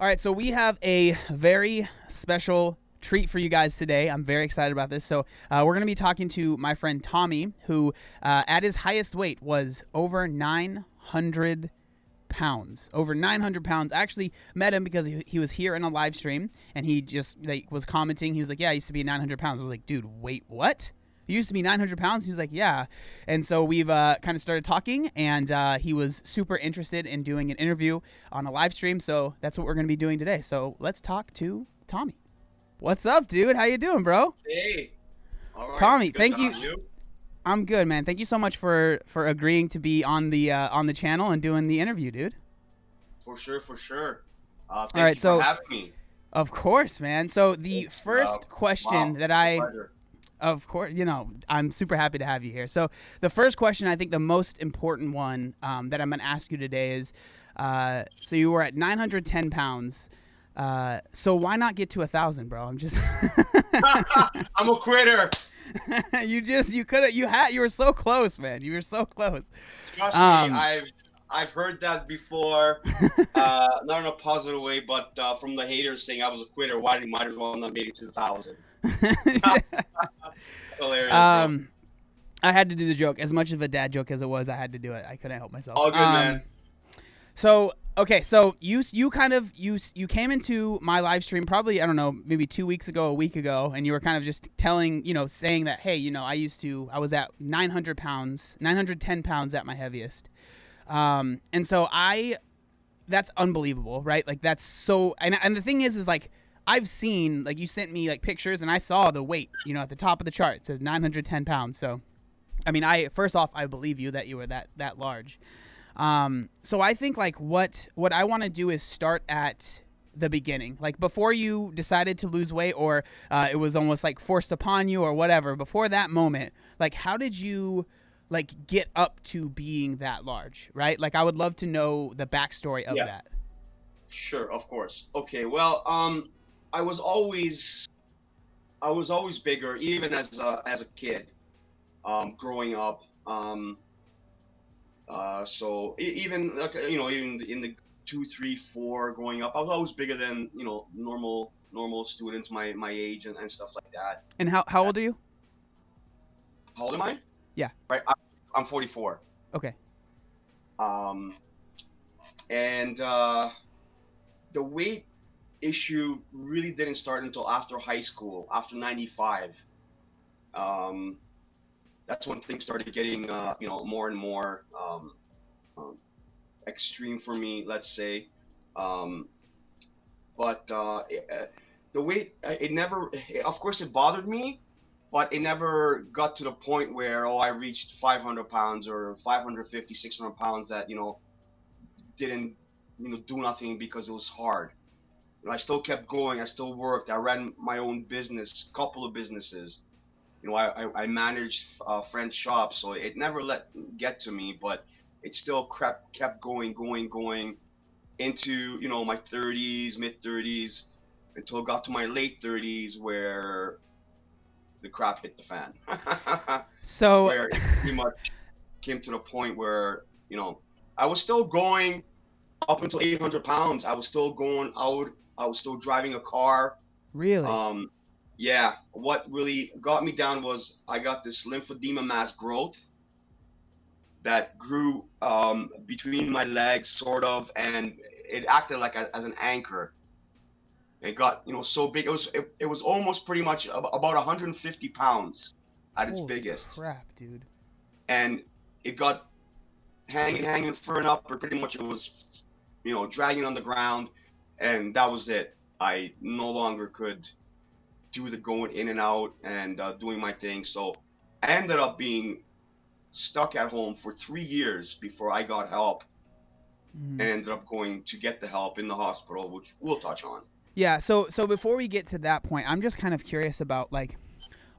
All right, so we have a very special treat for you guys today. I'm very excited about this. So we're going to be talking to my friend Tommy, who at his highest weight was over 900 pounds. Over 900 pounds. I actually met him because he was here in a live stream, and he just was commenting. He was like, yeah, I used to be 900 pounds. I was like, dude, wait, what? You used to be 900 pounds? He was like, yeah. And so we've kind of started talking, and he was super interested in doing an interview on a live stream. So that's what we're going to be doing today. So let's talk to Tommy. What's up, dude? How you doing, bro? Hey. All right. Tommy, Good thank to you. have you. I'm good, man. Thank you so much for agreeing to be on the channel and doing the interview, dude. For sure. Thank All right, you so for having me. of course, man. So the first question Wow, that it's a I pleasure. Of course, I'm super happy to have you here. So the first question, I think the most important one that I'm going to ask you today is, so you were at 910 pounds. So why not get to 1,000, bro? I'm just, I'm a quitter. you were so close, man. You were so close. Trust Um, me, I've heard that before. Not in a positive way, but from the haters saying I was a quitter. Why did might as well not make it to 1,000? Hilarious, bro. I had to do the joke. As much of a dad joke as it was, I had to do it. I couldn't help myself. All good, man. So okay, so you came into my live stream probably, I don't know, maybe 2 weeks ago, a week ago, and you were kind of just saying that, hey, I was at 900 pounds, 910 pounds at my heaviest, and so that's unbelievable, right? Like that's so, and the thing is like I've seen, like, you sent me like pictures, and I saw the weight, at the top of the chart it says 910 pounds. So I mean, first off, I believe you that you were that large. So I think like what I want to do is start at the beginning, like before you decided to lose weight, or it was almost like forced upon you or whatever. Before that moment, like how did you like get up to being that large, right? Like I would love to know the backstory of Yeah, that. sure, of course. Okay, well, I was always bigger, even as a kid, growing up. So even like, even in the 2, 3, 4 growing up, I was always bigger than normal students my age and stuff like that. And how old are you? How old am I? Yeah. Right, I'm 44. Okay. Um, and the weight issue really didn't start until after high school, after '95. Um, that's when things started getting more and more um, extreme for me, let's say. Um, but the weight, it never, of course, it bothered me, but it never got to the point where, I reached 500 pounds or 550, 600 pounds that, didn't, do nothing because it was hard. I still kept going. I still worked. I ran my own business, couple of businesses. I managed friends' shops, so it never let get to me, but it still kept going into my 30s, mid 30s, until it got to my late 30s where the crap hit the fan. So Where it pretty much came to the point where I was still going up until 800 pounds. I was still going out. I was still driving a car. really? Yeah, what really got me down was I got this lymphedema mass growth that grew between my legs, sort of, and it acted like as an anchor. It got so big. It was almost pretty much about 150 pounds at its Holy biggest, crap, dude. and it got hanging fur and upper. Pretty much it was dragging on the ground, and that was it. I no longer could do the going in and out and doing my thing. So I ended up being stuck at home for 3 years before I got help, Mhm. and ended up going to get the help in the hospital, which we'll touch on. Yeah, so before we get to that point, I'm just kind of curious about like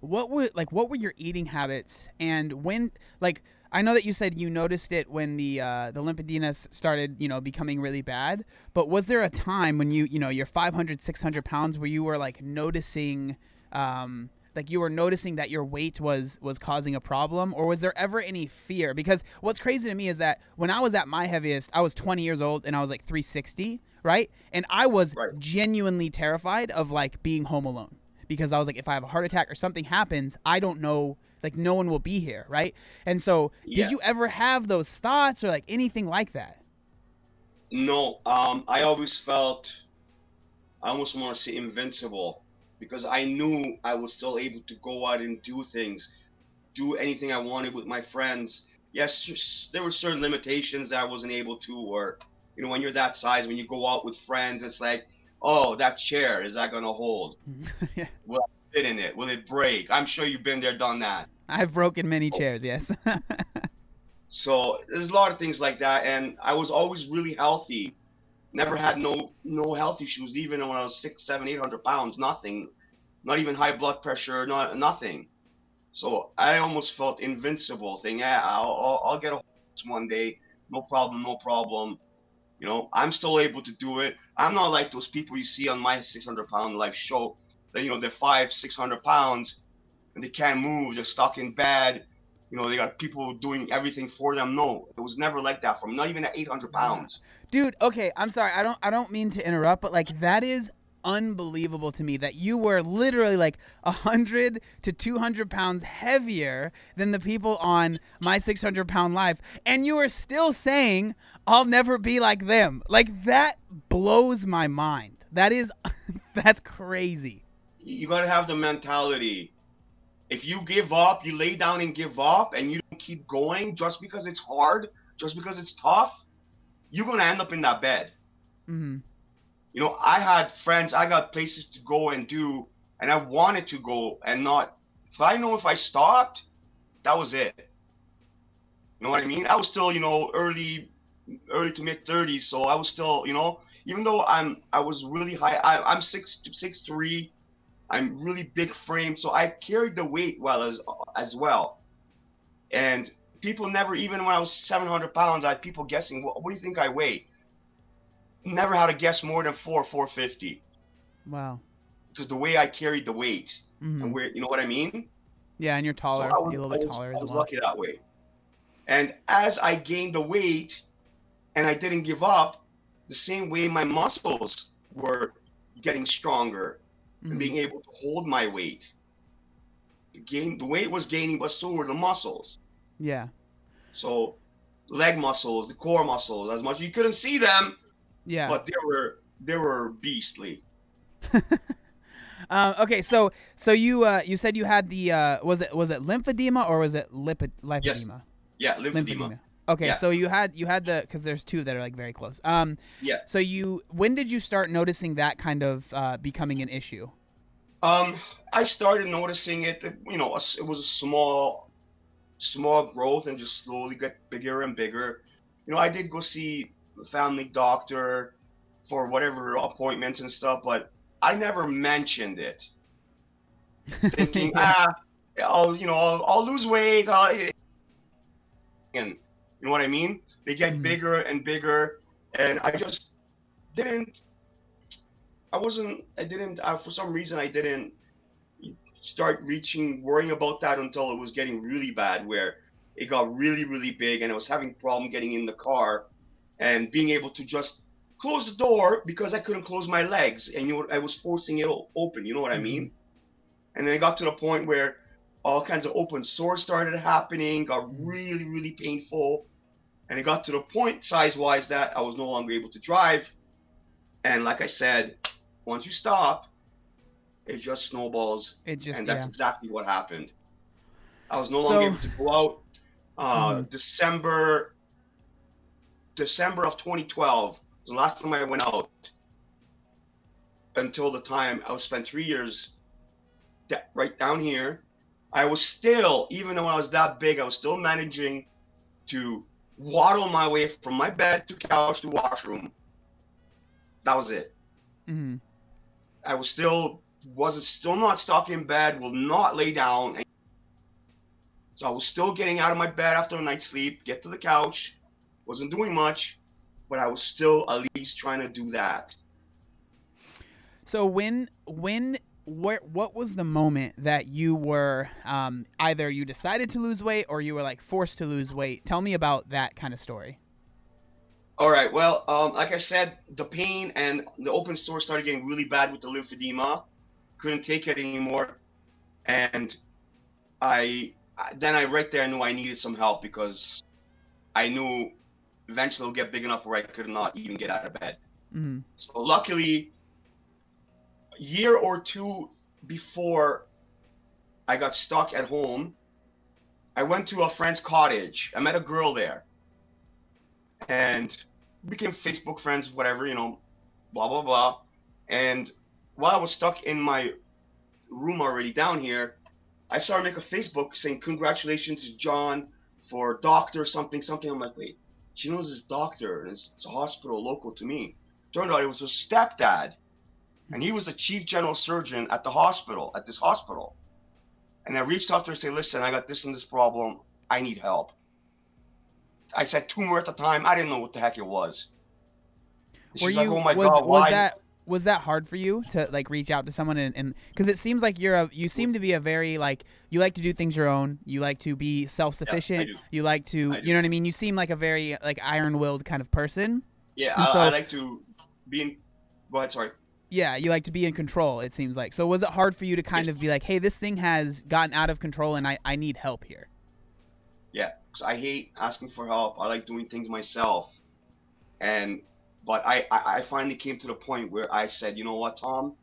what were your eating habits, and when, like, I know that you said you noticed it when the lymphedema started, becoming really bad, but was there a time when you're 500, 600 pounds where you were like noticing like you were noticing that your weight was causing a problem, or was there ever any fear? Because what's crazy to me is that when I was at my heaviest, I was 20 years old and I was like 360, right? And I was Right. genuinely terrified of like being home alone, because I was like, if I have a heart attack or something happens, I don't know, like no one will be here, right? And so Yeah. did you ever have those thoughts or like anything like that? No. I always felt, I almost want to say invincible, because I knew I was still able to go out and do things, do anything I wanted with my friends. Yes, there were certain limitations that I wasn't able to, or when you're that size, when you go out with friends, it's like, oh, that chair, is that gonna hold? Yeah. Will I fit in it? Will it break? I'm sure you've been there, done that. I've broken many chairs, yes. So there's a lot of things like that, and I was always really healthy. Never had no health issues, even when I was 600, 700, 800 pounds. Nothing, not even high blood pressure, nothing. So I almost felt invincible, saying, "Yeah, I'll get a hold of this one day, no problem, no problem." I'm still able to do it. I'm not like those people you see on my 600-pound life show. That they're 500, 600 pounds and they can't move. They're stuck in bed. They got people doing everything for them. No, it was never like that for me. Not even at 800 Yeah. pounds. Dude, okay, I'm sorry. I don't mean to interrupt, but like that is unbelievable to me that you were literally like 100 to 200 pounds heavier than the people on my 600-pound life, and you are still saying I'll never be like them. Like that blows my mind. That is that's crazy. You got to have the mentality. If you give up, you lay down and give up, and you don't keep going just because it's hard, just because it's tough, you're going to end up in that bed. Mm-hmm. I had friends, I got places to go and do, and I wanted to go and not. If I know if I stopped, that was it. You know what I mean? I was still, early to mid 30s, so I was still, even though I was really high. I'm 6'3". I'm really big frame, so I carried the weight well as well. And people never, even when I was 700 pounds, I had people guessing, what do you think I weigh? Never had to guess more than 450, Wow. because the way I carried the weight, Mm-hmm. and you know what I mean? Yeah, and you're So taller. You're a little bit taller I as was well. lucky that way. And as I gained the weight and I didn't give up, the same way my muscles were getting stronger and Mm-hmm. being able to hold my weight. The weight was gaining, but so were the muscles. Yeah. So leg muscles, the core muscles, as much you couldn't see them, Yeah. but they were beastly. Okay, so you said you had the was it lymphedema or was it Yes. lipedema? Yeah, lymphedema. Okay, Yeah. so you had the, because there's two that are like very close. Yeah. So when did you start noticing that kind of becoming an issue? I started noticing it. It was a small growth and just slowly got bigger and bigger. I did go see a family doctor for whatever appointments and stuff, but I never mentioned it, thinking, Yeah. I'll lose weight, and you know what I mean? They get Mhm. bigger and bigger, and I just didn't. For some reason, I didn't start worrying about that until it was getting really bad, where it got really, really big, and I was having problem getting in the car and being able to just close the door because I couldn't close my legs, and I was forcing it open. You know what I Mhm. mean? And then it got to the point where all kinds of open sores started happening, got Mhm. really, really painful, and it got to the point size-wise that I was no longer able to drive. And like I said, once you stop, it just snowballs, It just, and that's yeah. exactly what happened. I was no longer So. able to go out. Mhm. December of 2012 was the last time I went out, until the time I spent 3 years right down here. I was still, even though I was that big, I was still managing to waddle my way from my bed to couch to washroom. That was it. Mhm. I wasn't still not stuck in bed, will not lay down. So I was still getting out of my bed after a night's sleep, get to the couch, wasn't doing much, but I was still at least trying to do that. So when what was the moment that you were either you decided to lose weight or you were like forced to lose weight? Tell me about that kind of story. All right. Well, like I said, the pain and the open sore started getting really bad with the lymphedema. Couldn't take it anymore, and then I right there knew I needed some help because I knew eventually it'll get big enough where I could not even get out of bed. Mm-hmm. So luckily, a year or two before I got stuck at home, I went to a friend's cottage. I met a girl there, and became Facebook friends, whatever, blah blah blah. And while I was stuck in my room already down here, I saw her make a Facebook saying congratulations to John for doctor something something. I'm like, wait, she knows this doctor and it's a hospital local to me. Turned out it was her stepdad, and he was the chief general surgeon at this hospital. And I reached out to her and said, listen, I got this and this problem. I need help. I said tumor at the time. I didn't know what the heck it was. And Were she's you like, oh my God, why? was that hard for you to like reach out to someone and because it seems like you seem to be a very like you like to do things your own, you like to be self-sufficient, Yeah, you like to you know what I mean, you seem like a very like iron-willed kind of person. Yeah, so, I like to be in. Go ahead, sorry. Yeah, you like to be in control, it seems like. So was it hard for you to kind of be like, hey, this thing has gotten out of control and I need help here? Yeah, because I hate asking for help. I like doing things myself. But I finally came to the point where I said, you know what, Tom?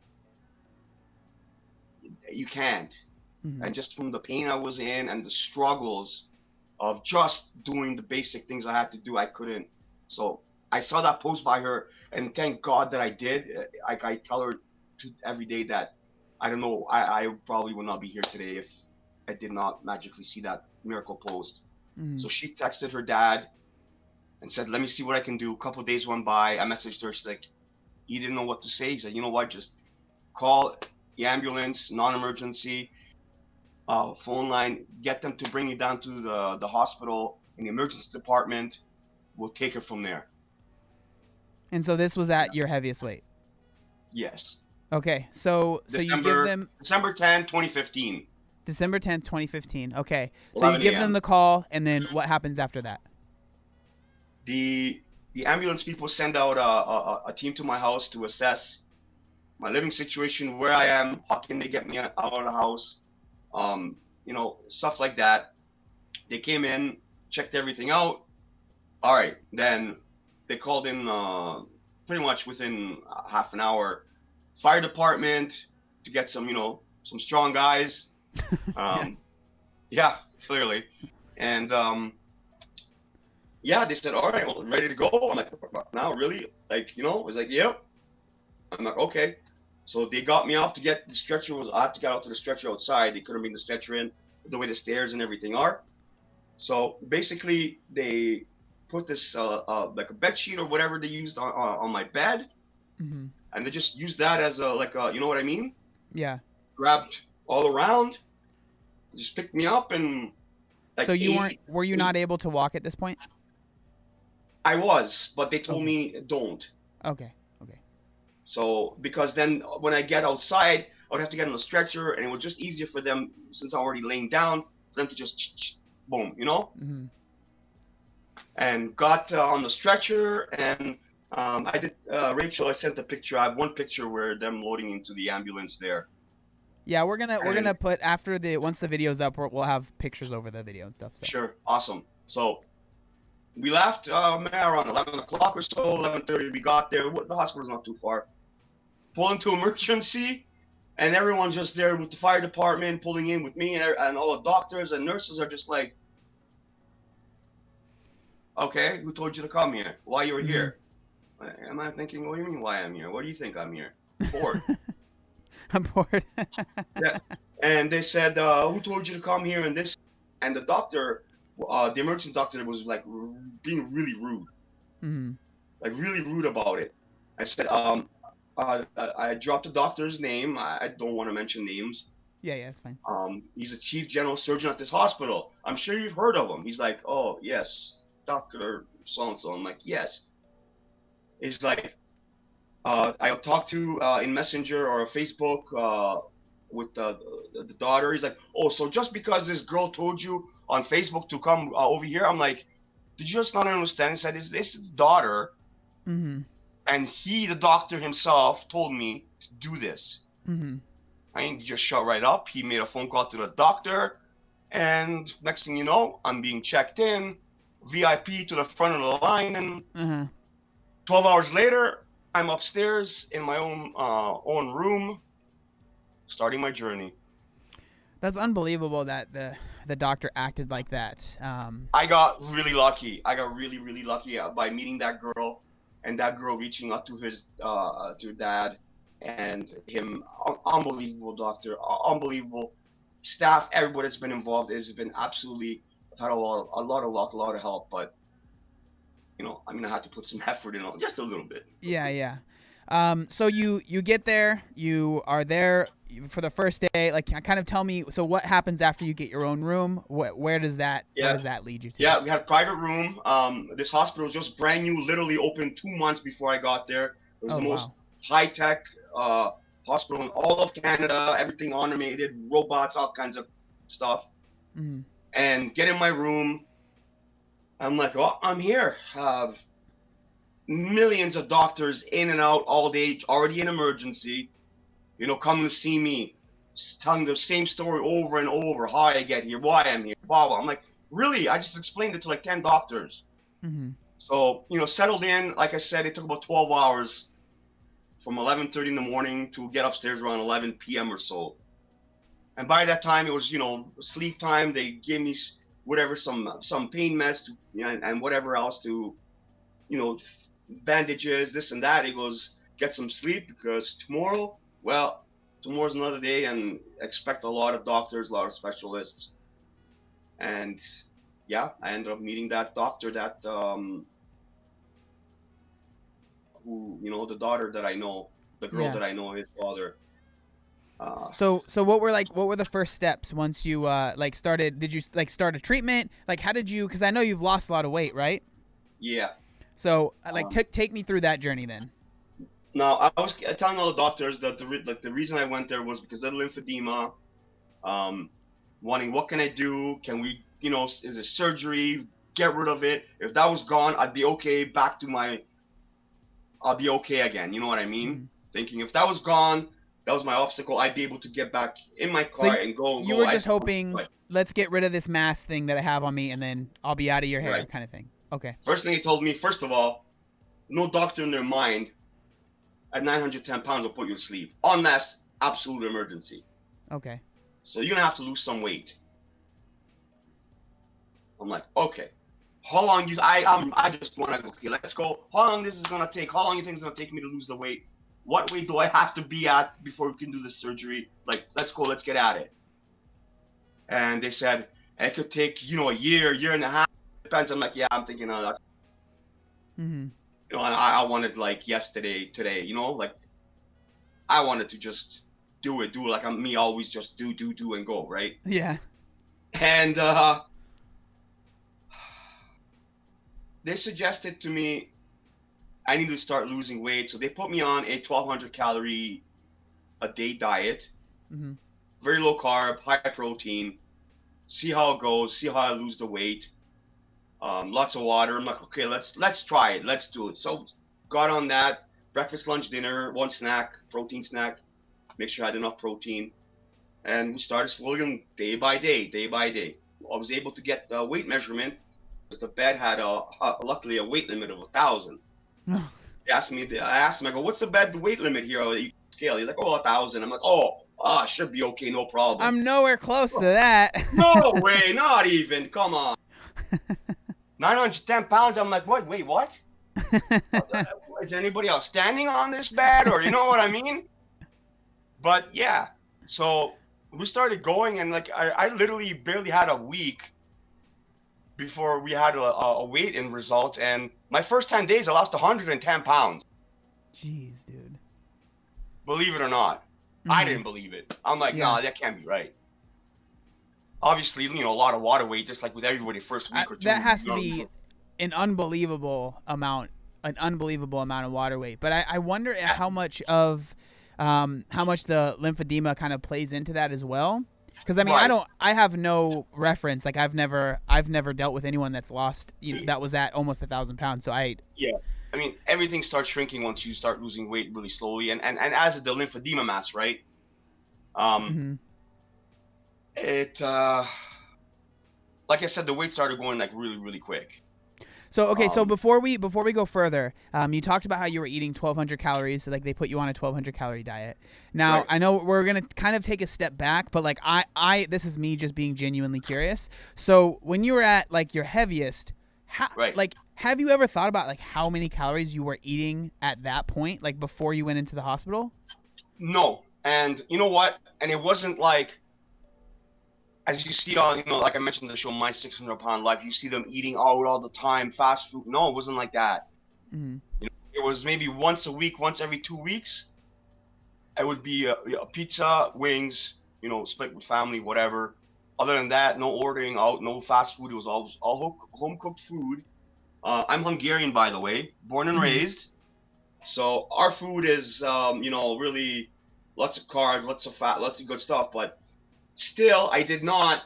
You can't. Mm-hmm. And just from the pain I was in and the struggles of just doing the basic things I had to do, I couldn't. So I saw that post by her, and thank God that I did. I tell her every day that I don't know, I probably would not be here today if I did not magically see that miracle post. Mm-hmm. So she texted her dad and said, let me see what I can do. A couple of days went by. I messaged her. She's like, he didn't know what to say. He said, you know what, just call the ambulance, non-emergency, phone line, get them to bring you down to the hospital in the emergency department. We'll take it from there. And so this was at your heaviest weight? Yes. Okay, so you give them December 10, 2015. December 10th, 2015. Okay, so you give them the call, and then what happens after that? The ambulance people send out a team to my house to assess my living situation, where I am, how can they get me out of the house, stuff like that. They came in, checked everything out. All right, then they called in pretty much within half an hour, fire department to get some strong guys. Yeah, clearly. And they said, all right, well, ready to go. I'm like, now really? Like, it was like, yep. I'm like, okay. So they got me out to get the stretcher. I had to get out to the stretcher outside. They couldn't bring the stretcher in the way the stairs and everything are. So basically they put this like a bed sheet or whatever they used on my bed. Mm-hmm. And they just used that as you know what I mean? Yeah. Grabbed all around, just picked me up and like. So were you not able to walk at this point? I was, but they told me don't. Okay. So because then when I get outside, I would have to get on a stretcher, and it was just easier for them, since I'm already laying down, for them to just boom, Mm-hmm. And got on the stretcher, and I did. Rachel, I sent a picture. I have one picture where them loading into the ambulance there. Yeah, we're gonna put once the video's up, we'll have pictures over the video and stuff. So. Sure, awesome. So we left around 11 o'clock or so, 11:30. We got there. The hospital's not too far. Pull into emergency, and everyone's just there with the fire department pulling in with me, and all the doctors and nurses are just like, okay, who told you to come here? Why you were here? Am I thinking, what do you mean why I'm here? What do you think I'm here? Bored. I'm bored. Yeah. And they said, who told you to come here? And the doctor, the emergency doctor, was like being really rude. Mm-hmm. Like really rude about it. I said, I dropped the doctor's name. I don't want to mention names. Yeah, it's fine. He's a chief general surgeon at this hospital. I'm sure you've heard of him. He's like, oh yes, Dr. So-and-so. I'm like, yes. He's like, I'll talk to in Messenger or Facebook with the daughter. He's like, oh, so just because this girl told you on Facebook to come over here, I'm like, did you just not understand? He said, this is the daughter, Mm-hmm. and the doctor himself, told me to do this. Mm-hmm. I just shut right up. He made a phone call to the doctor, and next thing you know, I'm being checked in, VIP to the front of the line, and 12 hours later, I'm upstairs in my own room, starting my journey. That's unbelievable that the doctor acted like that. I got really lucky. I got really, really lucky by meeting that girl, and that girl reaching out to his to dad, and him. Unbelievable doctor, unbelievable staff. Everybody that's been involved has been absolutely. I've had a lot of luck, a lot of help, but I'm gonna have to put some effort in, just a little bit. Yeah. So you get there, you are there for the first day. Like, kind of tell me. So what happens after you get your own room? Where does that lead you to? Yeah, we had a private room. This hospital was just brand new, literally opened 2 months before I got there. It was the most high tech hospital in all of Canada. Everything automated, robots, all kinds of stuff. Mm-hmm. And get in my room. I'm like, oh, I'm here. Millions of doctors in and out all day, already in emergency, coming to see me, telling the same story over and over, how I get here, why I'm here, blah, blah. I'm like, really? I just explained it to like 10 doctors. Mm-hmm. So, settled in. Like I said, it took about 12 hours from 11:30 in the morning to get upstairs around 11 p.m. or so. And by that time, it was, sleep time. They gave me whatever, some pain meds and whatever else to, bandages, this and that. He goes, get some sleep, because tomorrow's another day, and expect a lot of doctors, a lot of specialists. And yeah, I ended up meeting that doctor that who, the daughter that I know, the girl that I know, his father. So what were the first steps once you started? Did you start a treatment? Like, how did you? Because I know you've lost a lot of weight, right? Yeah. So take me through that journey then. Now, I was telling all the doctors that the reason I went there was because of lymphedema. Wanting, what can I do? Can we, is it surgery? Get rid of it. If that was gone, I'd be okay. I'll be okay again. You know what I mean? Mm-hmm. Thinking if that was gone, that was my obstacle, I'd be able to get back in my car and go. You were just hoping, let's get rid of this mass thing that I have on me, and then I'll be out of your hair, kind of thing. Okay. First thing he told me, first of all, no doctor in their mind at 910 pounds will put you to sleep unless absolute emergency. Okay. So you're gonna have to lose some weight. I'm like, okay. How long I just wanna go, okay, let's go. How long this is gonna take? How long you think it's gonna take me to lose the weight? What weight do I have to be at before we can do the surgery? Like, let's go, let's get at it. And they said it could take, a year and a half. Depends. I'm like, yeah, I'm thinking, that's. Mm-hmm. And I wanted like yesterday, today, like I wanted to just do it like I'm me, always just do and go, right? Yeah. And they suggested to me I need to start losing weight, so they put me on a 1,200 calorie a day diet. Mm-hmm. Very low carb, high protein. See how it goes. See how I lose the weight. Lots of water. I'm like, okay, let's try it. Let's do it. So got on that. Breakfast, lunch, dinner, one snack, protein snack. Make sure I had enough protein. And we started slowly, day by day. I was able to get the weight measurement because the bed had luckily a weight limit of 1,000. I asked him, I go, what's the weight limit here on the scale? He's like, 1,000. I'm like, I should be okay, no problem. I'm nowhere close to that. No way, not even. Come on. 910 pounds. I'm like, what? Wait, what? Is anybody else standing on this bed, or you know what I mean? But yeah, so we started going, and like I literally barely had a week before we had a weight-in result, and my first 10 days I lost 110 pounds. Jeez, dude. Believe it or not. Mm-hmm. I didn't believe it. I'm like, nah, that can't be right. Obviously, a lot of water weight, just like with everybody first week or two. That has to be an unbelievable amount of water weight. But I wonder how much of how much the lymphedema kind of plays into that as well. Because I mean, Right. I have no reference. Like I've never dealt with anyone that's lost, that was at almost 1,000 pounds. So Yeah. I mean, everything starts shrinking once you start losing weight really slowly, and as the lymphedema mass, right? Um, mhm. it like I said, the weight started going like really, really quick. So okay, so Um, before we go further, you talked about how you were eating 1,200 calories. So like they put you on a 1,200 calorie diet. Now right. I know we're gonna kind of take a step back, but like I this is me just being genuinely curious. So when you were at like your heaviest, Right. like have you ever thought about like how many calories you were eating at that point, like before you went into the hospital? No. And you know what? And it wasn't like, as you see on, like I mentioned in the show, My 600 Pound Life, you see them eating out all the time, fast food. No, it wasn't like that. Mm-hmm. It was maybe once a week, once every 2 weeks. It would be a pizza, wings, split with family, whatever. Other than that, no ordering out, no fast food. It was all home cooked food. I'm Hungarian, by the way, born and Mm-hmm. raised. So our food is, really lots of carbs, lots of fat, lots of good stuff. But still, I did not.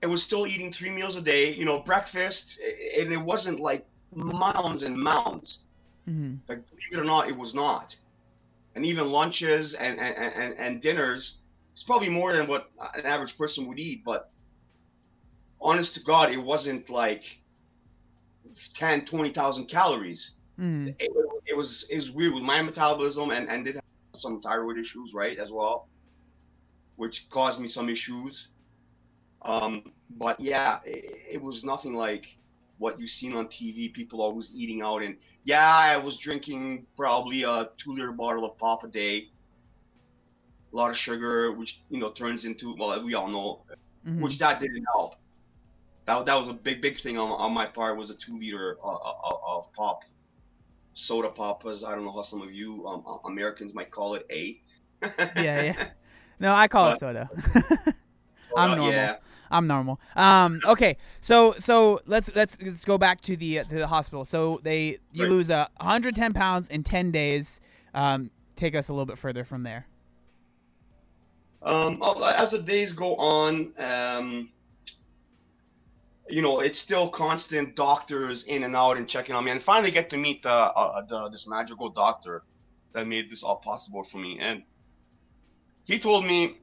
I was still eating 3 meals a day, breakfast, and it wasn't like mounds and mounds. Mm-hmm. Like, believe it or not, it was not. And even lunches and dinners, it's probably more than what an average person would eat. But honest to God, it wasn't like 10, 20,000 calories. Mm-hmm. It was weird with my metabolism, and did have some thyroid issues, right, as well, which caused me some issues. But yeah, it was nothing like what you've seen on TV. People always eating out, and yeah, I was drinking probably a 2-liter bottle of pop a day. A lot of sugar, which turns into, well, we all know, Mm-hmm. which that didn't help. That was a big thing on my part, was a 2 liter of pop, soda pop, as I don't know how some of you Americans might call it, Yeah, yeah. No, I call it but soda. I'm soda, normal. yeah, I'm normal. Okay. So let's go back to the hospital. So you right. lose 110 pounds in 10 days. Take us a little bit further from there. Well, as the days go on, it's still constant doctors in and out and checking on me, and finally get to meet this magical doctor that made this all possible for me. And he told me,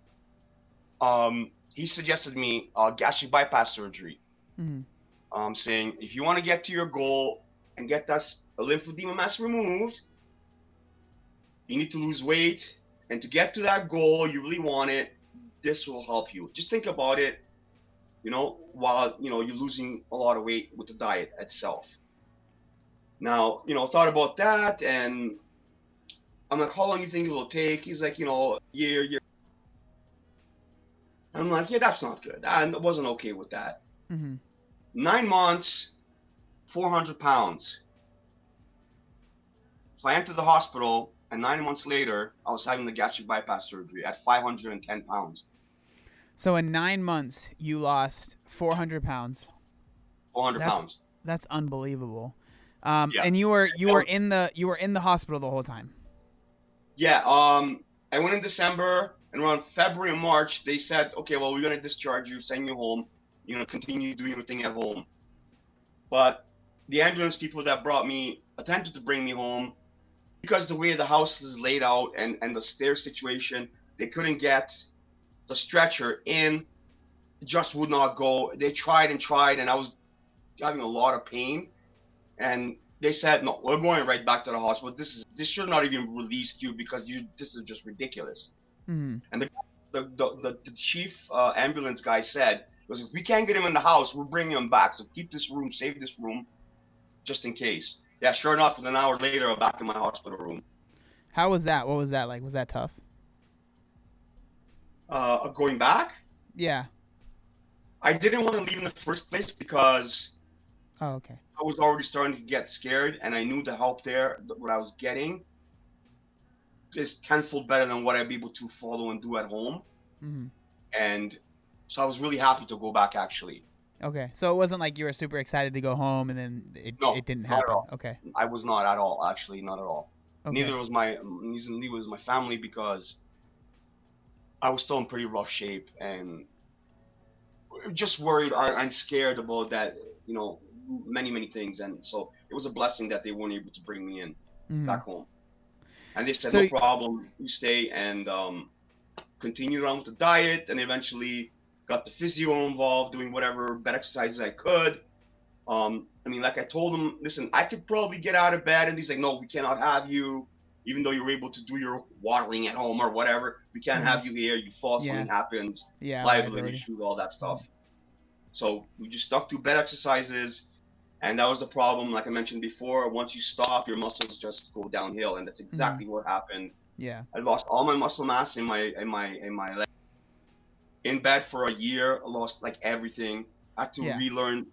he suggested me gastric bypass surgery, Mm-hmm. saying if you want to get to your goal and get that lymphedema mass removed, you need to lose weight, and to get to that goal, you really want it. This will help you. Just think about it, while you're losing a lot of weight with the diet itself. Now, thought about that, and I'm like, how long do you think it will take? He's like, year. I'm like, yeah, that's not good. I wasn't okay with that. Mm-hmm. 9 months, 400 pounds. So I entered the hospital, and 9 months later, I was having the gastric bypass surgery at 510 pounds. So in 9 months, you lost 400 pounds. 400 That's pounds. that's unbelievable. Yeah. And you were in the hospital the whole time. Yeah. I went in December, and around February and March, they said, okay, well, we're gonna discharge you, send you home. Continue doing your thing at home. But the ambulance people that brought me attempted to bring me home, because the way the house is laid out and the stair situation, they couldn't get the stretcher in. It just would not go. They tried and tried, and I was having a lot of pain. And they said, no, we're going right back to the hospital. This should not even release you, because this is just ridiculous. Mm-hmm. And the chief ambulance guy said, because if we can't get him in the house, we're bringing him back. So keep this room, save this room, just in case. Yeah, sure enough, an hour later, I'm back in my hospital room. How was that? What was that like? Was that tough? Going back, Yeah. I didn't want to leave in the first place, because Oh, okay. I was already starting to get scared, and I knew the help there, what I was getting, is tenfold better than what I'd be able to follow and do at home. Mm-hmm. And so I was really happy to go back, actually. Okay. So it wasn't like you were super excited to go home and then No, it didn't not at happen. all. Okay. I was not at all, actually, not at all. Okay. Neither was my family, because I was still in pretty rough shape and just worried and scared about that, you know, many things. And so it was a blessing that they weren't able to bring me in Hmm. back home. And they said, no So problem, you stay, and continued on with the diet, and eventually got the physio involved, doing whatever bed exercises I could. I mean, like I told him, listen, I could probably get out of bed, and he's like, no, we cannot have you, even though you're able to do your watering at home or whatever. We can't hmm have you here. You fall, yeah, something happens, yeah, liability liability. issue, all that Mhm. stuff. So we just stuck to bed exercises, and that was the problem. Like I mentioned before, once you stop, your muscles just go downhill, and that's Hmm. exactly what happened. Yeah. I lost all my muscle mass in my leg. In bed for a year. I lost like everything. I had to Yeah. relearn.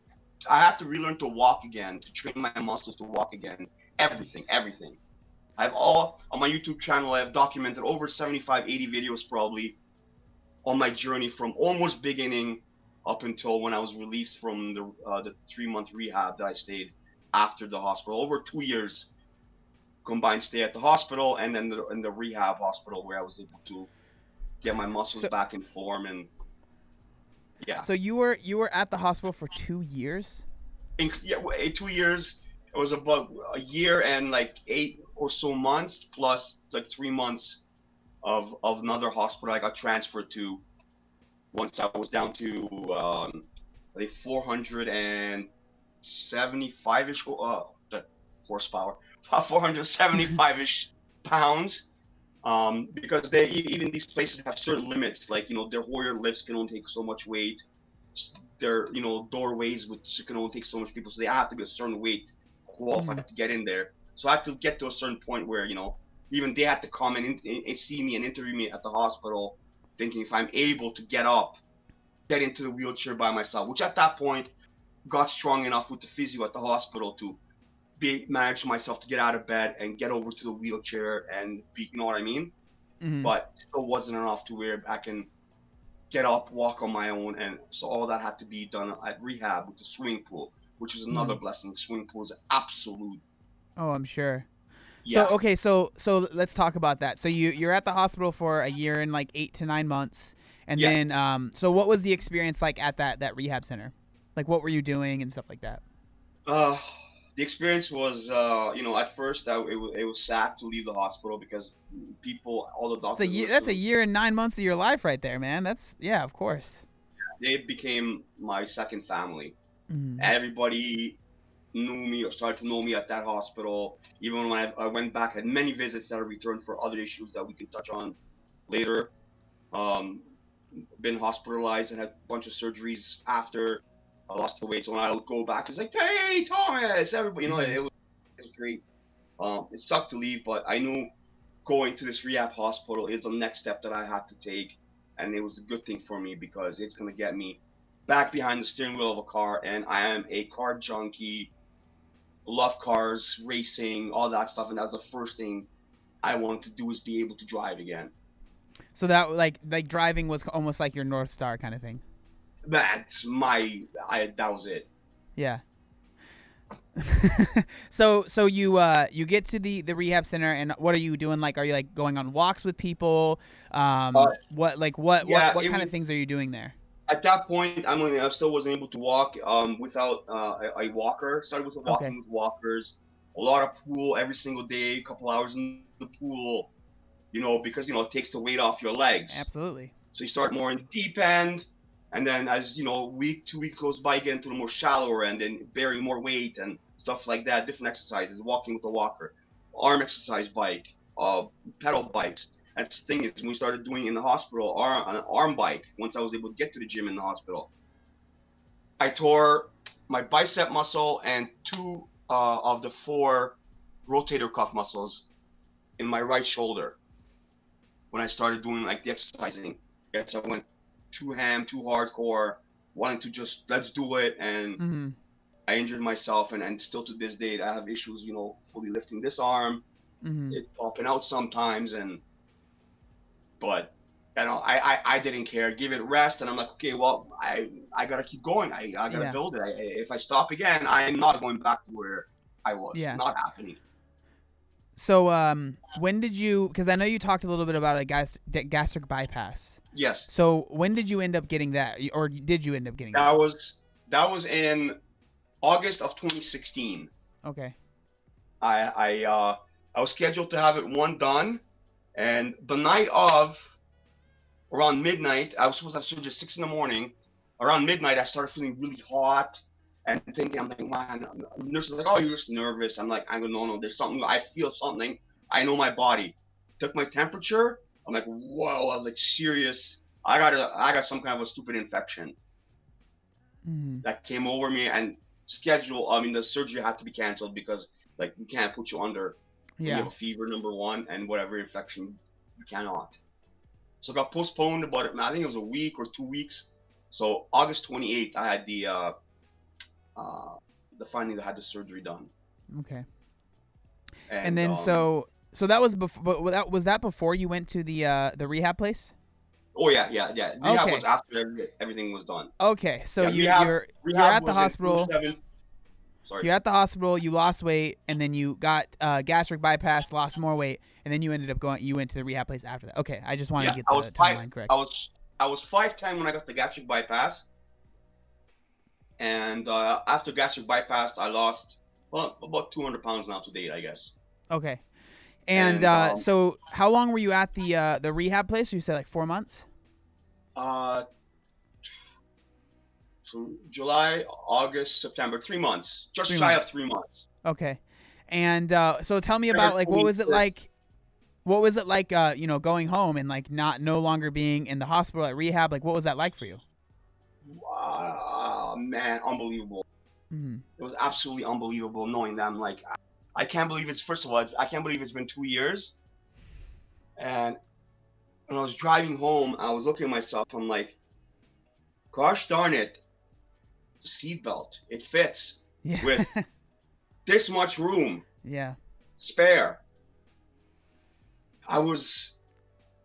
I had to relearn to walk again, to train my muscles to walk again. Everything, Jeez. everything. I have all on my YouTube channel. I have documented over 75, 80 videos probably on my journey from almost beginning up until when I was released from the 3 month rehab that I stayed after the hospital. Over 2 years combined stay at the hospital, and then in the rehab hospital, where I was able to get my muscles So back in form. And yeah, so you were at the hospital for 2 years? yeah, 2 years. It was about a year and like 8 or so months, plus like 3 months of another hospital I got transferred to once I was down to like 475-ish the horsepower, 475-ish pounds. Because even these places have certain limits, like, their Hoyer lifts can only take so much weight. Their, doorways which can only take so much people, so they have to be a certain weight Hmm. qualified to get in there. So I had to get to a certain point where, even they had to come and see me and interview me at the hospital, thinking if I'm able to get into the wheelchair by myself, which at that point got strong enough with the physio at the hospital to manage myself to get out of bed and get over to the wheelchair and be, you know what I mean? Hmm. But still wasn't enough to where I can get up, walk on my own. And so all that had to be done at rehab with the swimming pool, which is another Hmm. blessing. The swimming pool is absolute, Oh, I'm sure. So yeah. okay, so let's talk about that. So you're at the hospital for a year and like 8 to 9 months, and Yeah. then so what was the experience like at that rehab center? Like what were you doing and stuff like that? Uh, the experience was, at first it was sad to leave the hospital because people, all the It's a doctors year. were That's a so, year and 9 months of your life right there, man. That's yeah, of course. they became my second family. Hmm. Everybody knew me or started to know me at that hospital. Even when I went back, had many visits that I returned for other issues that we can touch on later. Um, been hospitalized and had a bunch of surgeries after. I lost the weight, so when I would go back, it's like, hey, Thomas, everybody, Hmm. it was great. It sucked to leave, but I knew going to this rehab hospital is the next step that I had to take, and it was a good thing for me because it's gonna get me back behind the steering wheel of a car, and I am a car junkie, love cars, racing, all that stuff, and that's the first thing I wanted to do is be able to drive again. So that like driving was almost like your north star kind of thing. That was it. Yeah. So you get to the rehab center, and what are you doing? Like, are you like going on walks with people? Uh, What like what what yeah, what it kind was of things are you doing there? at that point. I still wasn't able to walk without a walker. Started with walking Okay. with walkers, a lot of pool every single day, a couple hours in the pool, because it takes the weight off your legs. Absolutely. So you start more in the deep end, and then as week to week goes by, you get into the more shallower end and bearing more weight and stuff like that. Different exercises, walking with a walker, arm exercise bike, pedal bikes. And the thing is, when we started doing in the hospital, an arm bike. Once I was able to get to the gym in the hospital, I tore my bicep muscle and two of the four rotator cuff muscles in my right shoulder when I started doing like the exercising. Yes, I went too too hardcore, wanting to just let's do it, and Mm-hmm. I injured myself, and still to this day I have issues, fully lifting this arm, Mm-hmm. it popping out sometimes, but I didn't care, give it rest, and I'm like, okay, well, I gotta keep going, I gotta Yeah. build it. If I stop again, I'm not going back to where I was, Yeah. not happening. when did you? Because I know you talked a little bit about a gastric bypass. Yes. So when did you end up getting that, or did you end up getting that? That was in August of 2016. Okay. I was scheduled to have it one done, and the night of, around midnight, I was supposed to have surgery at 6 in the morning. Around midnight, I started feeling really hot and thinking, I'm like, man, the nurse is like, oh, you're just nervous. I'm like, I don't know, there's something, I feel something. I know my body. Took my temperature. I'm like, whoa, I was like, serious. I got some kind of a stupid infection that came over me, and the surgery had to be canceled because, like, we can't put you under. You have a fever, number one, and whatever infection, you cannot. So it got postponed about, I think it was a week or 2 weeks. So August 28th, I had finally had the surgery done. Okay. And then so that was before. Was that before you went to the rehab place? Oh yeah. Rehab was after everything was done. Okay, so you're at the hospital. Sorry. You're at the hospital. You lost weight, and then you got gastric bypass, lost more weight, and then you ended up going. You went to the rehab place after that. Okay, I just wanted to get the timeline correct. I was 5'10" when I got the gastric bypass, and after gastric bypass, I lost about 200 pounds now to date, I guess. Okay, and so how long were you at the rehab place? You said like 4 months. So July, August, September, 3 months, just shy of 3 months. Okay, and so tell me about, like, what was it like? What was it like, going home and, like, no longer being in the hospital at rehab? Like, what was that like for you? Man, unbelievable. It was absolutely unbelievable knowing that. I'm like, I can't believe first of all, I can't believe it's been 2 years. And when I was driving home, I was looking at myself. I'm like, gosh darn it, the seatbelt, it fits with this much room. Spare. I was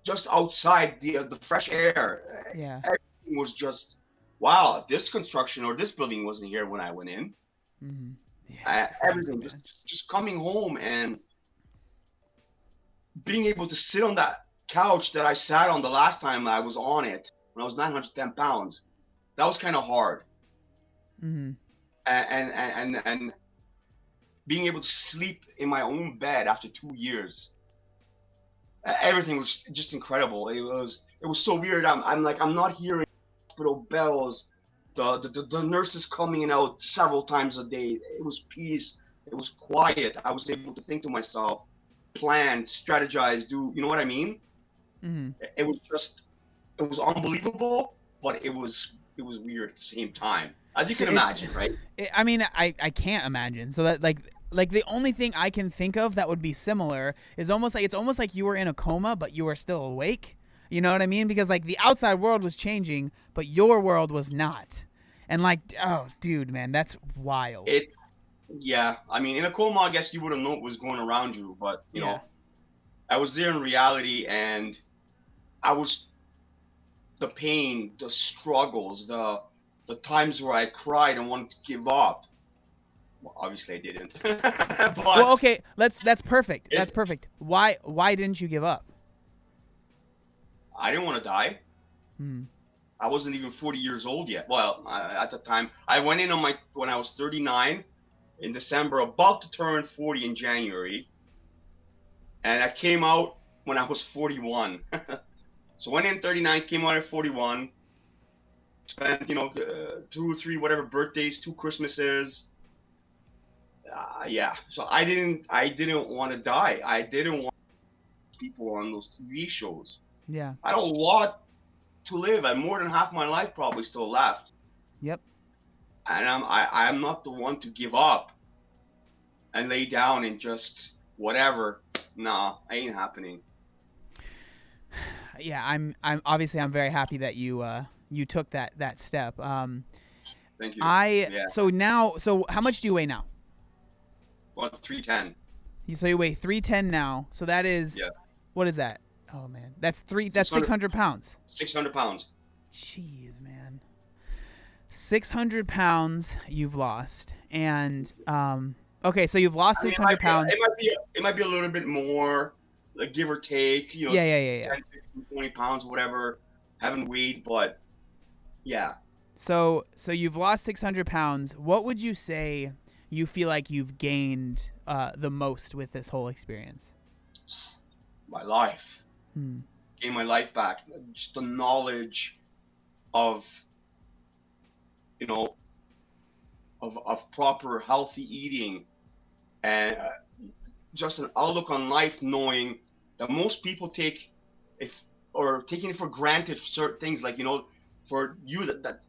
just outside the fresh air. Everything was just, wow, this construction or this building wasn't here when I went in. Everything, just coming home and being able to sit on that couch that I sat on the last time I was on it when I was 910 pounds. That was kind of hard. And being able to sleep in my own bed after 2 years. Everything was just incredible. It was so weird. I'm like, I'm not hearing hospital bells, the nurses coming in and out several times a day. It was peace. It was quiet. I was able to think to myself, plan, strategize, do, you know what I mean? It was unbelievable, but it was weird at the same time, as you can imagine, right? I mean, I can't imagine. So that, like the only thing I can think of that would be similar is it's almost like you were in a coma, but you were still awake. You know what I mean? Because, like, the outside world was changing, but your world was not. And, like, oh, dude, man, that's wild. Yeah. I mean, in a coma, I guess you wouldn't know what was going around you, but you know, I was there in reality, and the pain, the struggles, the times where I cried and wanted to give up. Well, obviously I didn't. But well, okay, that's perfect. That's perfect. Why didn't you give up? I didn't want to die. I wasn't even 40 years old yet. Well, at the time, I went in when I was 39 in December, about to turn 40 in January, and I came out when I was 41. So went in 39, came out at 41. Spent 2 or 3 whatever birthdays, 2 Christmases. So I didn't want to die. I didn't want people on those TV shows. I don't want to live. I have more than half my life probably still left. And I'm not the one to give up and lay down and just whatever. Nah, ain't happening. I'm obviously I'm very happy that you took that step. Thank you. So how much do you weigh now? About 310. So you weigh 310 now. So that is what is that? Oh man, that's 600 pounds. 600 pounds. Jeez, man. 600 pounds you've lost, and Okay, so you've lost I mean, 600 pounds. it might be a little bit more, like give or take, Yeah, yeah, yeah, yeah. 10, 15, 20 pounds, whatever. Haven't weighed, but yeah, So you've lost 600 pounds. What would you say you feel like you've gained the most with this whole experience? my life, Hmm. gain my life back. Just the knowledge of, you know, of proper healthy eating and just an outlook on life, knowing that most people take if or taking it for granted certain things, like for you that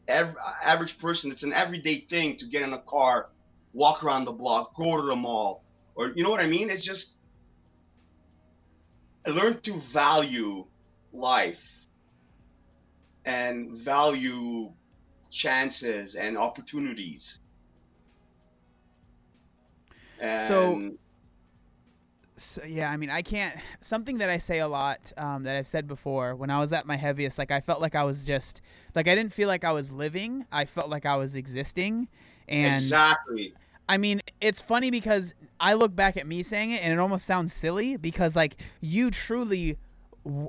average person, it's an everyday thing to get in a car, walk around the block, go to the mall, or you know what I mean. It's just I learned to value life and value chances and opportunities. So And So, yeah, I mean, I can't. Something that I say a lot, that I've said before, when I was at my heaviest, like I felt like I was just, like I didn't feel like I was living. I felt like I was existing. And exactly. I mean, it's funny because I look back at me saying it and it almost sounds silly because, like, you truly,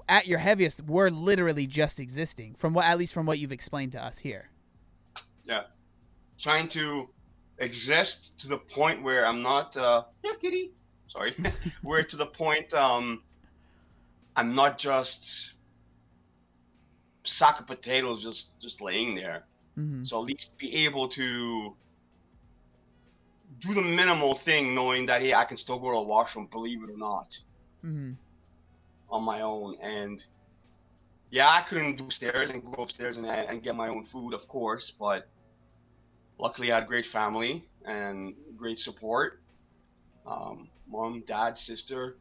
at your heaviest, were literally just existing from what, at least from what you've explained to us here. Yeah. Trying to exist to the point where I'm not yeah, kitty. Sorry. Where to the point I'm not just sack of potatoes just laying there. Mm-hmm. So at least be able to do the minimal thing, knowing that hey, I can still go to a washroom, believe it or not, Mm-hmm. on my own. And yeah, I couldn't do stairs and go upstairs and get my own food, of course, but luckily I had great family and great support. Mom, dad, sister.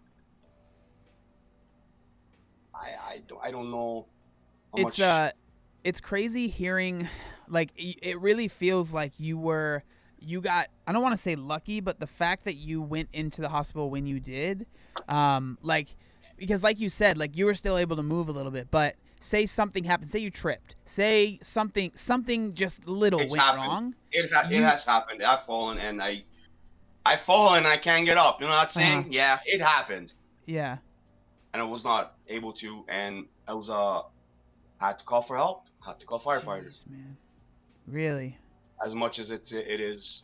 I don't know how It's much. uh, it's crazy hearing, like it really feels like you got, I don't want to say lucky, but the fact that you went into the hospital when you did, like, because like you said, like you were still able to move a little bit, but say something happened, say you tripped, say something just little It's went happened. wrong, It you has happened. I've fallen and I fall and I can't get up. You know what I'm uh saying? Yeah, it happened, yeah, and I was not able to, and I was had to call for help. Had to call firefighters. jeez, man, really, As much as it is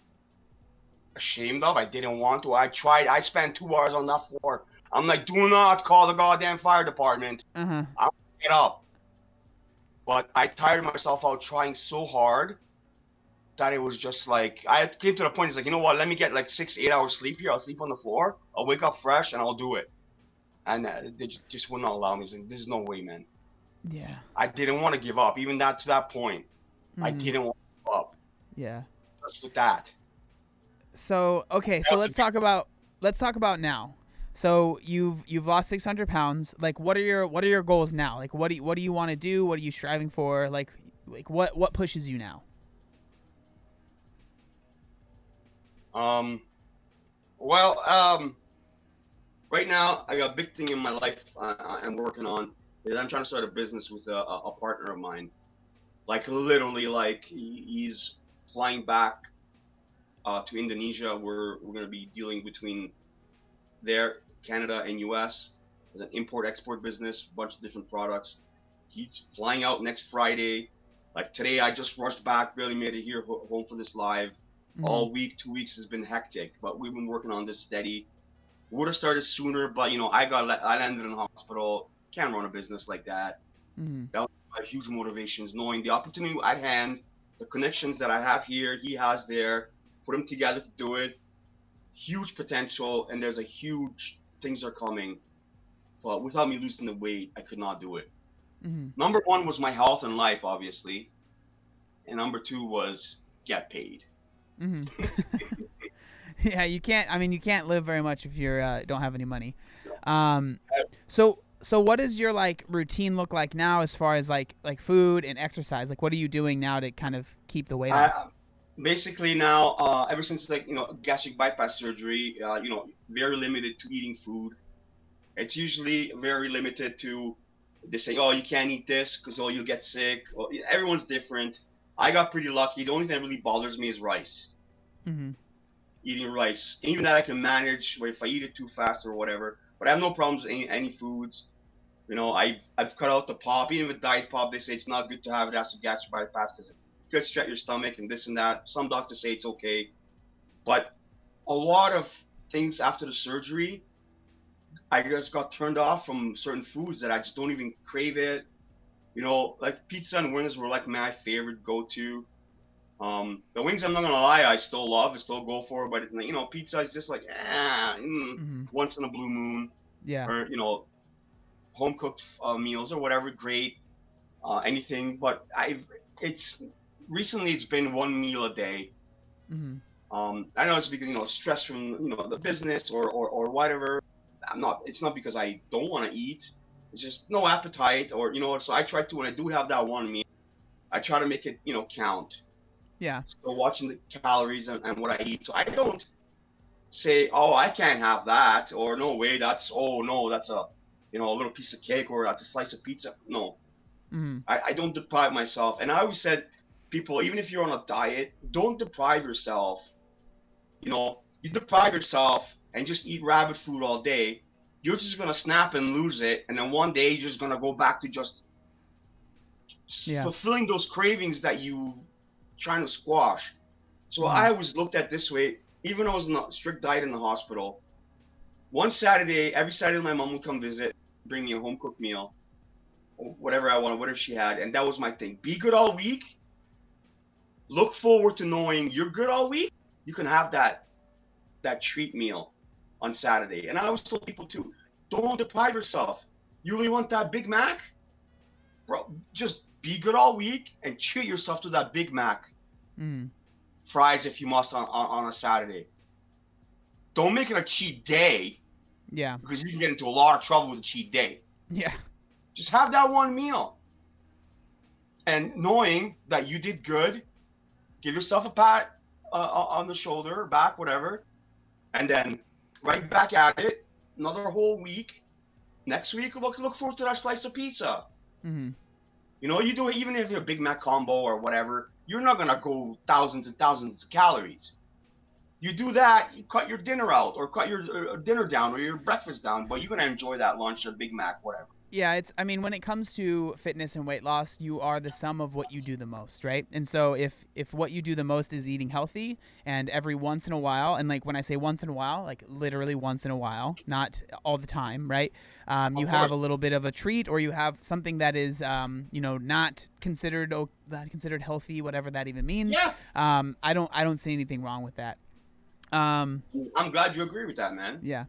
ashamed of, I didn't want to. I tried. I spent 2 hours on that floor. I'm like, do not call the goddamn fire department. uh-huh, I'll get up. But I tired myself out trying so hard that it was just like I came to the point. It's like, you know what? Let me get like 6, 8 hours sleep here. I'll sleep on the floor. I'll wake up fresh and I'll do it. And they just would not allow me. Like, there's no way, man. yeah, I didn't want to give up. Even that to that point, I mm-hmm. didn't want to give up. Yeah. Just with that. So okay, so let's talk about now. So you've lost 600 pounds. Like, what are your goals now? Like, what do you want to do? What are you striving for? Like what pushes you now? Um. Well. Right now, I got a big thing in my life I'm working on. Is I'm trying to start a business with a partner of mine. Like literally, like he's flying back to Indonesia. We're gonna be dealing between there, Canada and U.S. There's an import-export business, bunch of different products. He's flying out next Friday. Like today, I just rushed back, barely made it here home for this live. Mm-hmm. All week, 2 weeks has been hectic, but we've been working on this steady. Would have started sooner, but I landed in the hospital. Can't run a business like that. Mm-hmm. That was my huge motivations, knowing the opportunity at hand, the connections that I have here, he has there. Put them together to do it. Huge potential, and there's a huge things are coming. But without me losing the weight, I could not do it. Mm-hmm. Number one was my health and life, obviously, and number two was get paid. Mm-hmm. Yeah, you can't. I mean, you can't live very much if you don't have any money. Um, so what does your like routine look like now as far as like food and exercise? Like, what are you doing now to kind of keep the weight off? I basically now, ever since like gastric bypass surgery, very limited to eating food. It's usually very limited to they say, oh, you can't eat this because oh, you'll get sick. Or, everyone's different. I got pretty lucky. The only thing that really bothers me is rice. Mm-hmm. eating rice. Even that I can manage if I eat it too fast or whatever. But I have no problems with any foods. You know, I've cut out the pop. Even with diet pop, they say it's not good to have it after gastric bypass because it could stretch your stomach and this and that. Some doctors say it's okay, but a lot of things after the surgery, I just got turned off from certain foods that I just don't even crave it. You know, like pizza and wings were like my favorite go-to. The wings, I'm not gonna lie, I still love, I still go for, but you know, pizza is just like, once in a blue moon, Yeah. or you know, home cooked meals or whatever, great, anything. But it's recently it's been one meal a day. I know it's because stress from the business or whatever. It's not because I don't want to eat. It's just no appetite or So I try to, when I do have that one meal, I try to make it count. Yeah. So watching the calories and what I eat. So I don't say, oh, I can't have that, or no way, that's a a little piece of cake, or that's a slice of pizza. No, I don't deprive myself. And I always said, people, even if you're on a diet, don't deprive yourself. You deprive yourself and just eat rabbit food all day, you're just gonna snap and lose it, and then one day you're just gonna go back to just fulfilling those cravings that you trying to squash. So I always looked at this way. Even though I was on a strict diet in the hospital, one Saturday, every Saturday, my mom would come visit, bring me a home cooked meal, or whatever I wanted, whatever she had, and that was my thing. Be good all week. Look forward to knowing you're good all week. You can have that treat meal on Saturday. And I always told people too, don't deprive yourself. You really want that Big Mac? Bro, just be good all week and treat yourself to that Big Mac. Fries if you must on a Saturday. Don't make it a cheat day. Yeah. Because you can get into a lot of trouble with a cheat day. Yeah. Just have that one meal. And knowing that you did good, give yourself a pat on the shoulder, back, whatever. And then right back at it, another whole week. Next week, look forward to that slice of pizza. You do it even if you're a Big Mac combo or whatever. You're not going to go thousands and thousands of calories. You do that, you cut your dinner out or cut your dinner down or your breakfast down, but you're going to enjoy that lunch or Big Mac, whatever. Yeah, when it comes to fitness and weight loss, you are the sum of what you do the most, right? And so if what you do the most is eating healthy, and every once in a while, and like when I say once in a while, like literally once in a while, not all the time, right? You have a little bit of a treat, or you have something that is, not considered healthy, whatever that even means. Yeah. I don't see anything wrong with that. I'm glad you agree with that, man. Yeah.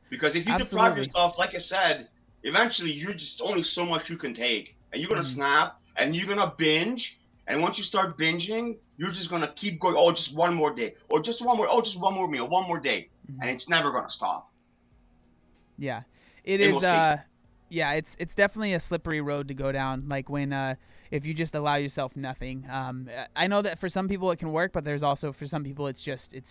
Because if you deprive yourself, like I said, eventually you're just only so much you can take, and you're gonna snap, and you're gonna binge, and once you start binging, you're just gonna keep going. Oh, just one more day, or just one more. Oh, just one more meal, one more day, and it's never gonna stop. Yeah, it is. Yeah, it's definitely a slippery road to go down. Like when if you just allow yourself nothing. I know that for some people it can work, but there's also for some people it's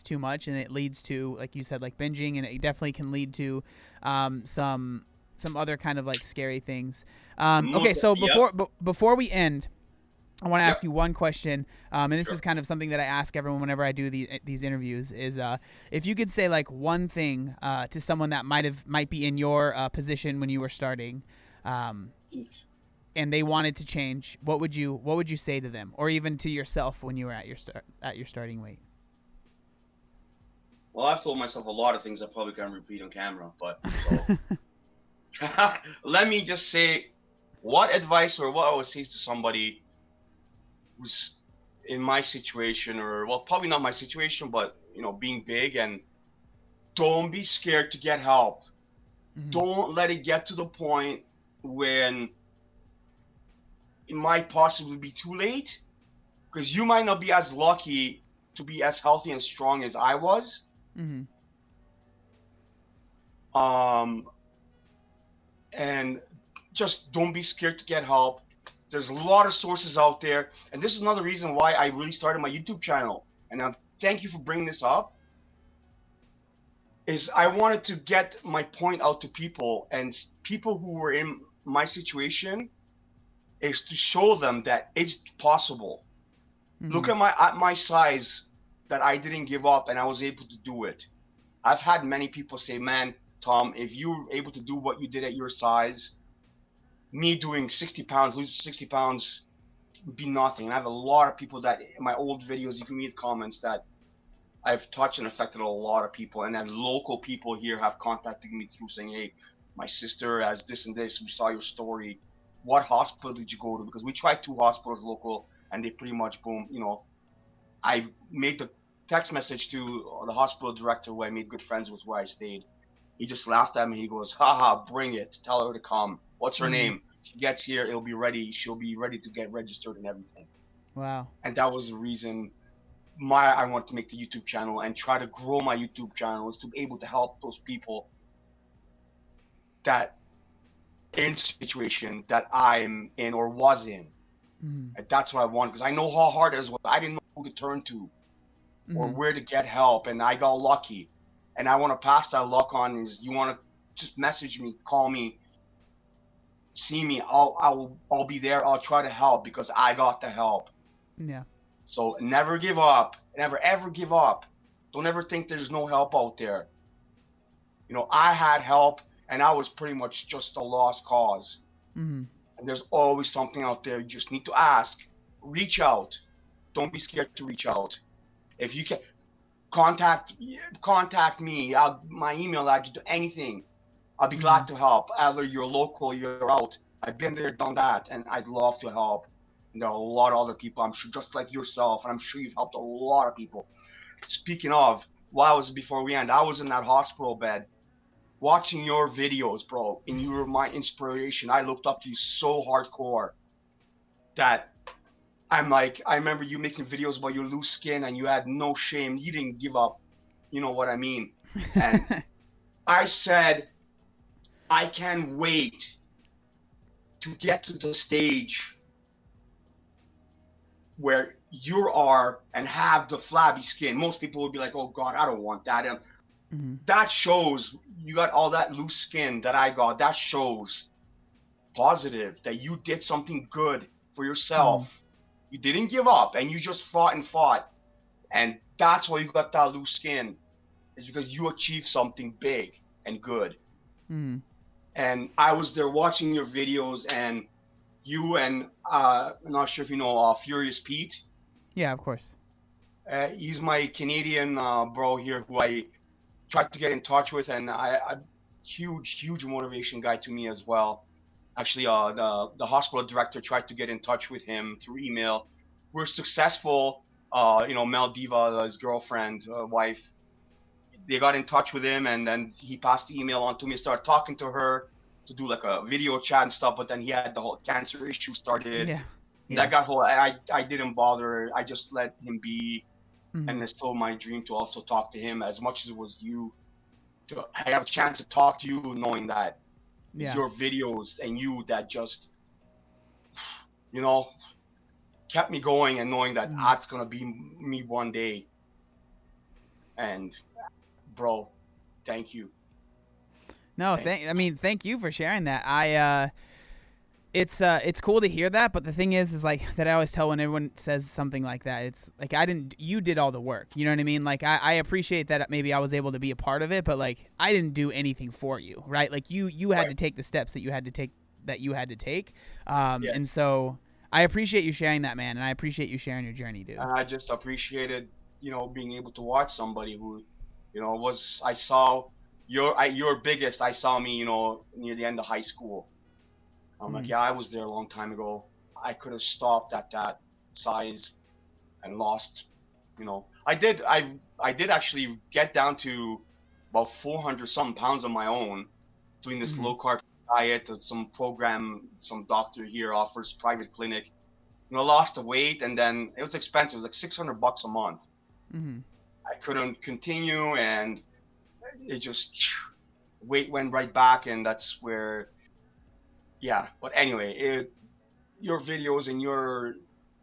too much, and it leads to, like you said, like binging, and it definitely can lead to some other kind of like scary things. Okay, so before we end, I want to ask you one question, and this is kind of something that I ask everyone whenever I do these interviews, is if you could say like one thing to someone that might be in your position when you were starting, and they wanted to change, what would you say to them, or even to yourself when you were at your starting weight? Well, I've told myself a lot of things I probably can't repeat on camera, but so. Let me just say, what advice or what I would say to somebody who's in my situation, or well, probably not my situation, but being big, and don't be scared to get help. Don't let it get to the point when it might possibly be too late, because you might not be as lucky to be as healthy and strong as I was. And just don't be scared to get help. There's a lot of sources out there, and this is another reason why I really started my YouTube channel, and thank you for bringing this up, is I wanted to get my point out to people, and people who were in my situation, is to show them that it's possible. Look at my size. that I didn't give up and I was able to do it. I've had many people say, man, Tom, if you were able to do what you did at your size, me doing 60 pounds, losing 60 pounds would be nothing. And I have a lot of people that in my old videos, you can read comments that I've touched and affected a lot of people. And then local people here have contacted me through saying, hey, my sister has this and this. We saw your story. What hospital did you go to? Because we tried 2 hospitals local and they pretty much, boom, I made the text message to the hospital director who I made good friends with where I stayed. He just laughed at me. He goes, haha, bring it. Tell her to come. What's her name? She gets here, it'll be ready. She'll be ready to get registered and everything. Wow. And that was the reason I wanted to make the YouTube channel and try to grow my YouTube channel, is to be able to help those people that in situation that I'm in or was in. And that's what I want, because I know how hard it is. I didn't know who to turn to or where to get help, and I got lucky. And I want to pass that luck on. Is you want to just message me, call me, see me. I'll be there. I'll try to help because I got the help. Yeah. So never give up. Never ever give up. Don't ever think there's no help out there. I had help, and I was pretty much just a lost cause. And there's always something out there. You just need to ask. Reach out. Don't be scared to reach out. If you can, contact me. My email address, anything. I'll be glad to help. Either you're local, you're out. I've been there, done that, and I'd love to help. And there are a lot of other people, I'm sure, just like yourself, and I'm sure you've helped a lot of people. Speaking of, before we end, I was in that hospital bed watching your videos, bro, and you were my inspiration. I looked up to you so hardcore that I'm like, I remember you making videos about your loose skin and you had no shame. You didn't give up. You know what I mean? And I said, I can't wait to get to the stage where you are and have the flabby skin. Most people would be like, oh God, I don't want that. And that shows you got all that loose skin that I got. That shows positive that you did something good for yourself. You didn't give up and you just fought and fought. And that's why you got that loose skin. It's because you achieved something big and good. And I was there watching your videos, and you and I'm not sure if you know Furious Pete. Yeah, of course. He's my Canadian bro here who I tried to get in touch with, and I huge motivation guy to me as well. Actually, the hospital director tried to get in touch with him through email. We're successful. Mel Diva, his girlfriend, wife, they got in touch with him, and then he passed the email on to me. Started talking to her to do like a video chat and stuff, but then he had the whole cancer issue started. Yeah. That got whole. I didn't bother. I just let him be, and it's still my dream to also talk to him as much as it was you. To have a chance to talk to you, knowing that it's your videos and you that just, kept me going, and knowing that that's gonna be me one day. And bro, thank you. No, thank you for sharing that. It's cool to hear that, but the thing is like that I always tell when everyone says something like that, it's like you did all the work. You know what I mean? Like I appreciate that maybe I was able to be a part of it, but like I didn't do anything for you, right? Like you had to take the steps that you had to take. And so I appreciate you sharing that, man, and I appreciate you sharing your journey, dude. And I just appreciated, being able to watch somebody who, I saw your biggest. I saw me, near the end of high school. I'm like, I was there a long time ago. I could have stopped at that size and lost, I did actually get down to about 400 something pounds on my own, doing this low carb diet, some program, some doctor here offers private clinic. Lost the weight, and then it was expensive. It was like $600 a month. I couldn't continue, and it just weight went right back, and that's where. Yeah, but anyway, your videos and your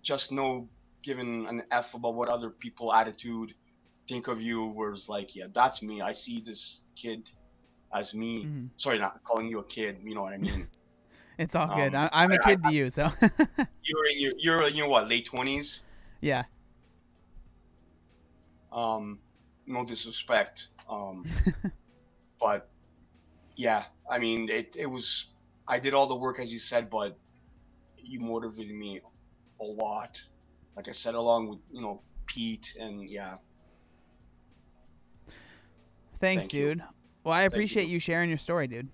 just no giving an F about what other people attitude think of you was like, yeah, that's me. I see this kid as me. Sorry, not calling you a kid. You know what I mean? It's all good. I'm a kid to you, so. You're in your what, late 20s? Yeah. No disrespect. But yeah, I mean, it was. I did all the work as you said, but you motivated me a lot. Like I said, along with Pete, and yeah, Thanks, thank you, dude. Well, I thank appreciate you. you sharing your story, dude.